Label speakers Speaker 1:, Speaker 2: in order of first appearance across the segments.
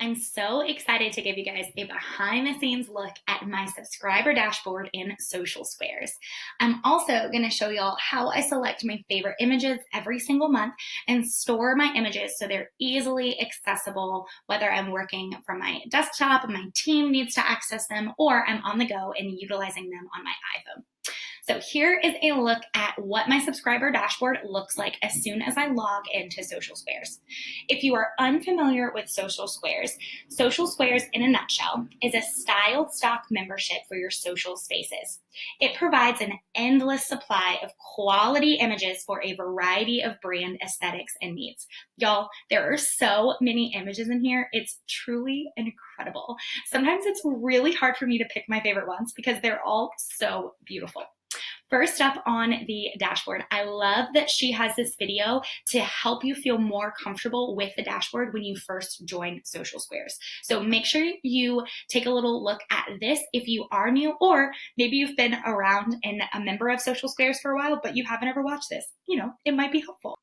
Speaker 1: I'm so excited to give you guys a behind the scenes look at my subscriber dashboard in Social Squares. I'm also going to show y'all how I select my favorite images every single month and store my images so they're easily accessible, whether I'm working from my desktop and my team needs to access them, or I'm on the go and utilizing them on my iPhone. So here is a look at what my subscriber dashboard looks like as soon as I log into Social Squares. If you are unfamiliar with Social Squares in a nutshell is a styled stock membership for your social spaces. It provides an endless supply of quality images for a variety of brand aesthetics and needs. Y'all, there are so many images in here. It's truly incredible. Sometimes it's really hard for me to pick my favorite ones because they're all so beautiful. First up on the dashboard, I love that she has this video to help you feel more comfortable with the dashboard when you first join Social Squares. So make sure you take a little look at this if you are new, or maybe you've been around and a member of Social Squares for a while, but you haven't ever watched this. It might be helpful.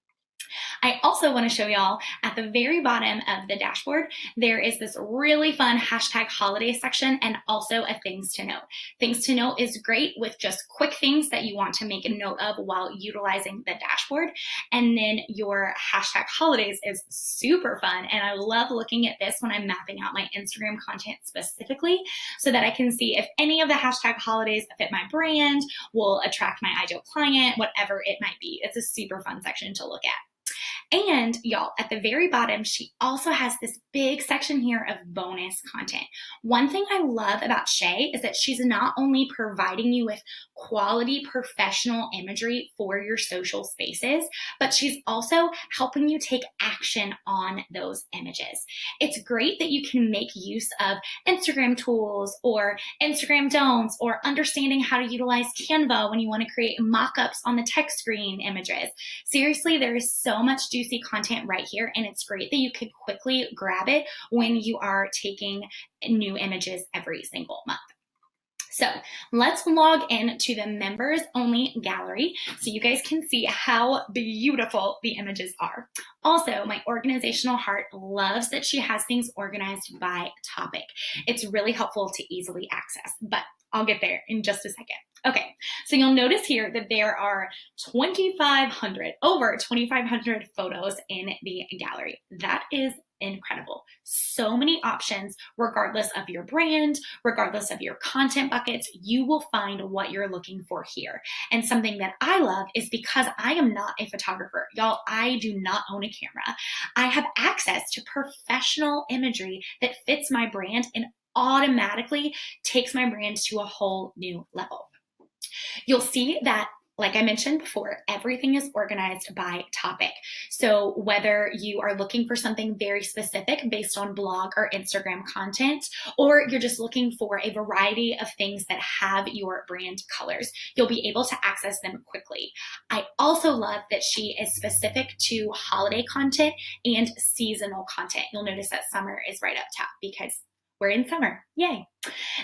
Speaker 1: I also want to show y'all at the very bottom of the dashboard, there is this really fun hashtag holiday section and also a things to know. Things to know is great with just quick things that you want to make a note of while utilizing the dashboard. And then your hashtag holidays is super fun. And I love looking at this when I'm mapping out my Instagram content specifically so that I can see if any of the hashtag holidays fit my brand, will attract my ideal client, whatever it might be. It's a super fun section to look at. And y'all, at the very bottom, she also has this big section here of bonus content. One thing I love about Shay is that she's not only providing you with quality professional imagery for your social spaces, but she's also helping you take action on those images. It's great that you can make use of Instagram tools or Instagram don'ts or understanding how to utilize Canva when you want to create mock-ups on the text screen images. Seriously, there is so much juicy content right here, and it's great that you can quickly grab it when you are taking new images every single month. So let's log in to the members only gallery so you guys can see how beautiful the images are. Also, my organizational heart loves that she has things organized by topic. It's really helpful to easily access, but I'll get there in just a second. Okay, so you'll notice here that there are over 2,500 photos in the gallery. That is incredible. So many options, regardless of your brand, regardless of your content buckets, you will find what you're looking for here. And something that I love is because I am not a photographer. Y'all, I do not own a camera. I have access to professional imagery that fits my brand and automatically takes my brand to a whole new level. You'll see that, like I mentioned before, everything is organized by topic. So whether you are looking for something very specific based on blog or Instagram content, or you're just looking for a variety of things that have your brand colors, you'll be able to access them quickly. I also love that she is specific to holiday content and seasonal content. You'll notice that summer is right up top because we're in summer. Yay.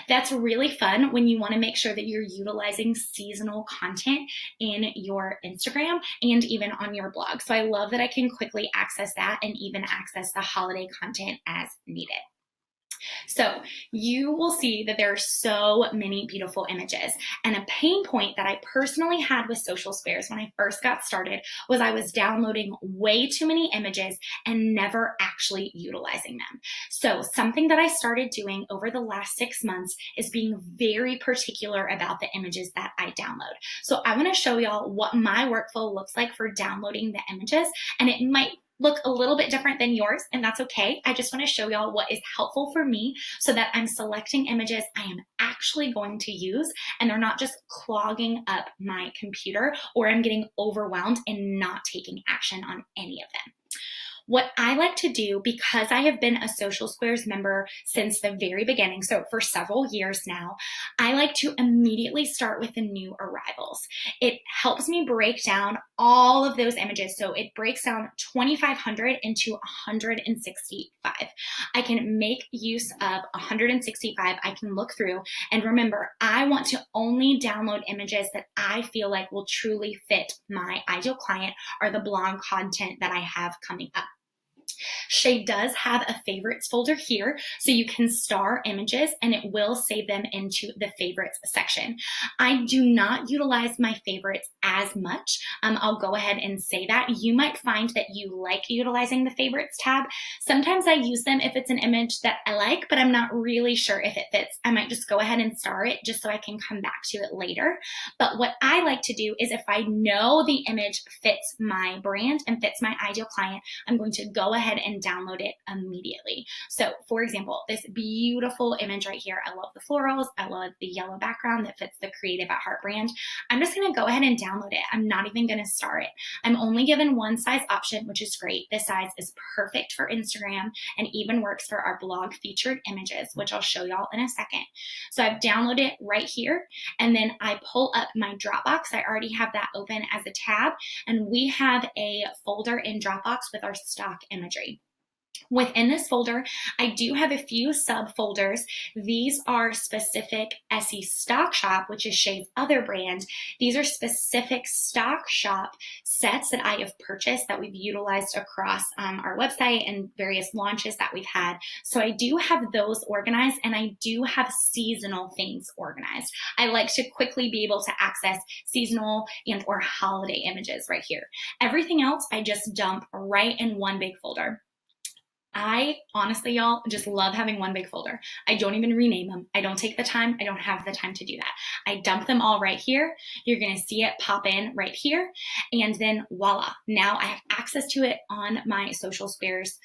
Speaker 1: That's really fun when you want to make sure that you're utilizing seasonal content in your Instagram and even on your blog. So I love that I can quickly access that and even access the holiday content as needed. So you will see that there are so many beautiful images, and a pain point that I personally had with Social Squares when I first got started was I was downloading way too many images and never actually utilizing them. So something that I started doing over the last 6 months is being very particular about the images that I download. So I want to show y'all what my workflow looks like for downloading the images, and it might look a little bit different than yours, and that's okay. I just want to show y'all what is helpful for me so that I'm selecting images I am actually going to use and they're not just clogging up my computer or I'm getting overwhelmed and not taking action on any of them. What I like to do, because I have been a Social Squares member since the very beginning, so for several years now, I like to immediately start with the new arrivals. It helps me break down all of those images. So it breaks down 2,500 into 165. I can make use of 165. I can look through, and remember, I want to only download images that I feel like will truly fit my ideal client or the blog content that I have coming up. Shay does have a favorites folder here, so you can star images and it will save them into the favorites section. I do not utilize my favorites as much. I'll go ahead and say that. You might find that you like utilizing the favorites tab. Sometimes I use them if it's an image that I like, but I'm not really sure if it fits. I might just go ahead and star it just so I can come back to it later. But what I like to do is if I know the image fits my brand and fits my ideal client, I'm going to go ahead and download it immediately. So for example, this beautiful image right here, I love the florals, I love the yellow background that fits the Creative at Heart brand. I'm just gonna go ahead and download it. I'm not even gonna star it. I'm only given one size option, which is great. This size is perfect for Instagram and even works for our blog featured images, which I'll show y'all in a second. So I've downloaded it right here, and then I pull up my Dropbox. I already have that open as a tab, and we have a folder in Dropbox with our stock imagery. Within this folder, I do have a few subfolders. These are specific Essie Stock Shop, which is Shay's other brand. These are specific Stock Shop sets that I have purchased that we've utilized across our website and various launches that we've had. So I do have those organized, and I do have seasonal things organized. I like to quickly be able to access seasonal and or holiday images right here. Everything else I just dump right in one big folder. I honestly, y'all, just love having one big folder. I don't even rename them. I don't take the time. I don't have the time to do that. I dump them all right here. You're going to see it pop in right here. And then voila, now I have access to it on my social squares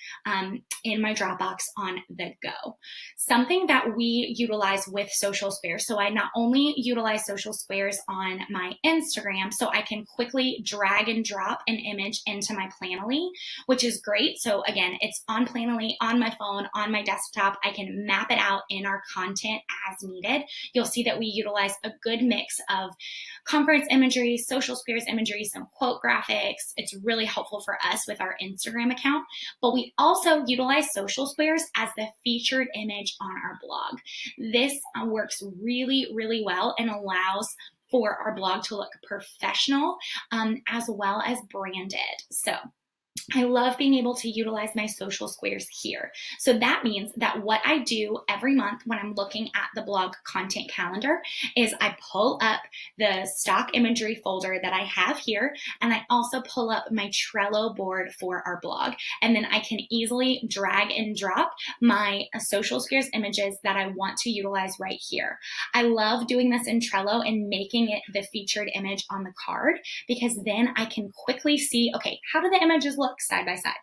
Speaker 1: in my Dropbox on the go. Something that we utilize with social squares. So I not only utilize social squares on my Instagram, so I can quickly drag and drop an image into my Planoly, which is great. So again, it's on Planoly on my phone, on my desktop. I can map it out in our content as needed. You'll see that we utilize a good mix of conference imagery, social squares imagery, some quote graphics. It's really helpful for us with our Instagram account, but we also utilize social squares as the featured image on our blog. This works really, really well and allows for our blog to look professional as well as branded. So I love being able to utilize my social squares here. So that means that what I do every month when I'm looking at the blog content calendar is I pull up the stock imagery folder that I have here, and I also pull up my Trello board for our blog. And then I can easily drag and drop my social squares images that I want to utilize right here. I love doing this in Trello and making it the featured image on the card, because then I can quickly see, okay, how do the images look side by side?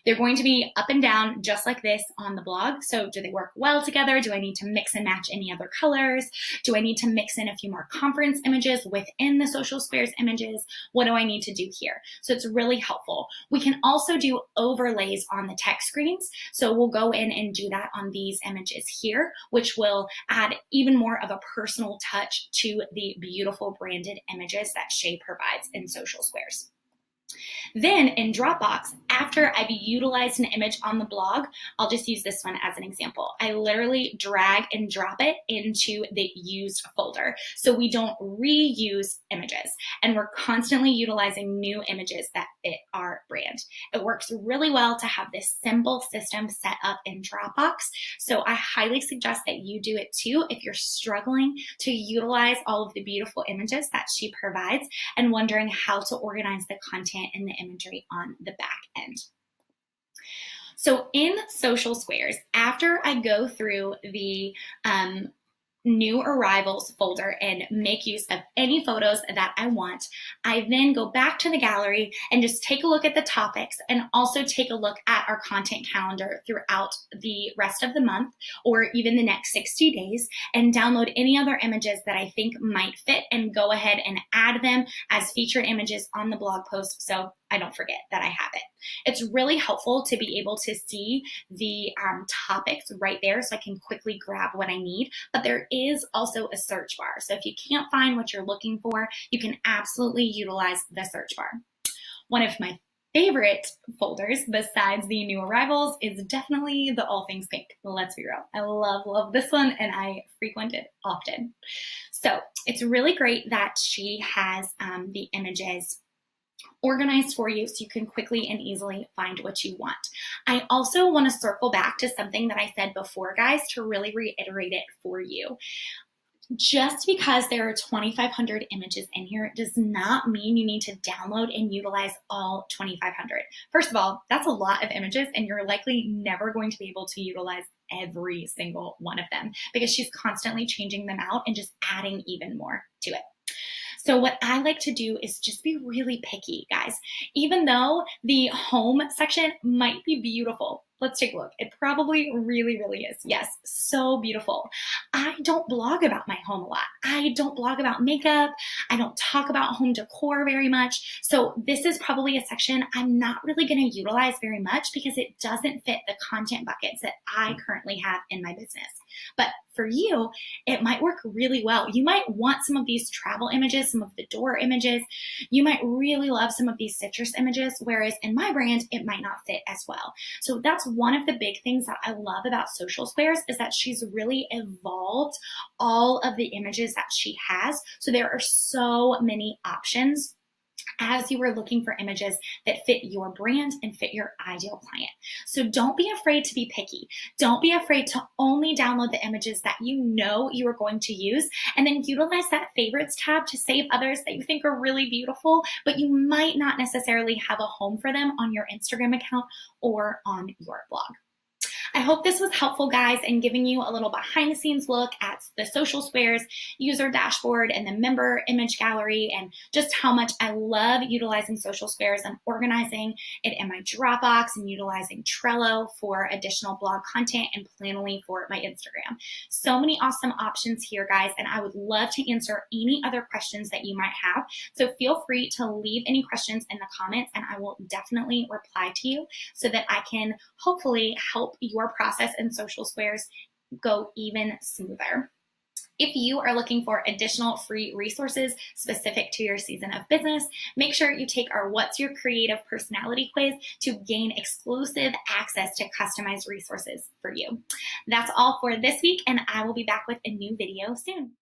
Speaker 1: They're going to be up and down just like this on the blog. So do they work well together? Do I need to mix and match any other colors? Do I need to mix in a few more conference images within the social squares images? What do I need to do here? So it's really helpful. We can also do overlays on the text screens. So we'll go in and do that on these images here, which will add even more of a personal touch to the beautiful branded images that Shay provides in social squares. Then in Dropbox, after I've utilized an image on the blog, I'll just use this one as an example. I literally drag and drop it into the used folder, so we don't reuse images, and we're constantly utilizing new images that fit our brand. It works really well to have this simple system set up in Dropbox, so I highly suggest that you do it too if you're struggling to utilize all of the beautiful images that she provides and wondering how to organize the content and the imagery on the back end. So in social squares, after I go through the new arrivals folder and make use of any photos that I want, I then go back to the gallery and just take a look at the topics and also take a look at our content calendar throughout the rest of the month or even the next 60 days and download any other images that I think might fit and go ahead and add them as featured images on the blog post so I don't forget that I have it. It's really helpful to be able to see the topics right there so I can quickly grab what I need, but there is also a search bar. So if you can't find what you're looking for, you can absolutely utilize the search bar. One of my favorite folders besides the new arrivals is definitely the All Things Pink. Let's be real. I love this one and I frequent it often. So it's really great that she has the images organized for you so you can quickly and easily find what you want. I also want to circle back to something that I said before, guys, to really reiterate it for you. Just because there are 2,500 images in here does not mean you need to download and utilize all 2,500. First of all, that's a lot of images, and you're likely never going to be able to utilize every single one of them because she's constantly changing them out and just adding even more to it. So what I like to do is just be really picky, guys. Even though the home section might be beautiful, let's take a look. It probably really, really is. Yes, so beautiful. I don't blog about my home a lot. I don't blog about makeup. I don't talk about home decor very much. So this is probably a section I'm not really going to utilize very much because it doesn't fit the content buckets that I currently have in my business. But for you, it might work really well. You might want some of these travel images, some of the door images. You might really love some of these citrus images, whereas in my brand, it might not fit as well. So that's one of the big things that I love about Social Squares is that she's really evolved all of the images that she has. So there are so many options as you are looking for images that fit your brand and fit your ideal client. So don't be afraid to be picky. Don't be afraid to only download the images that you know you are going to use, and then utilize that favorites tab to save others that you think are really beautiful, but you might not necessarily have a home for them on your Instagram account or on your blog. I hope this was helpful, guys, in giving you a little behind the scenes look at the Social Squares user dashboard and the member image gallery, and just how much I love utilizing Social Squares and organizing it in my Dropbox and utilizing Trello for additional blog content and Planoly for my Instagram. So many awesome options here, guys, and I would love to answer any other questions that you might have. So feel free to leave any questions in the comments, and I will definitely reply to you so that I can hopefully help your process in Social Squares go even smoother. If you are looking for additional free resources specific to your season of business, make sure you take our What's Your Creative Personality quiz to gain exclusive access to customized resources for you. That's all for this week, and I will be back with a new video soon.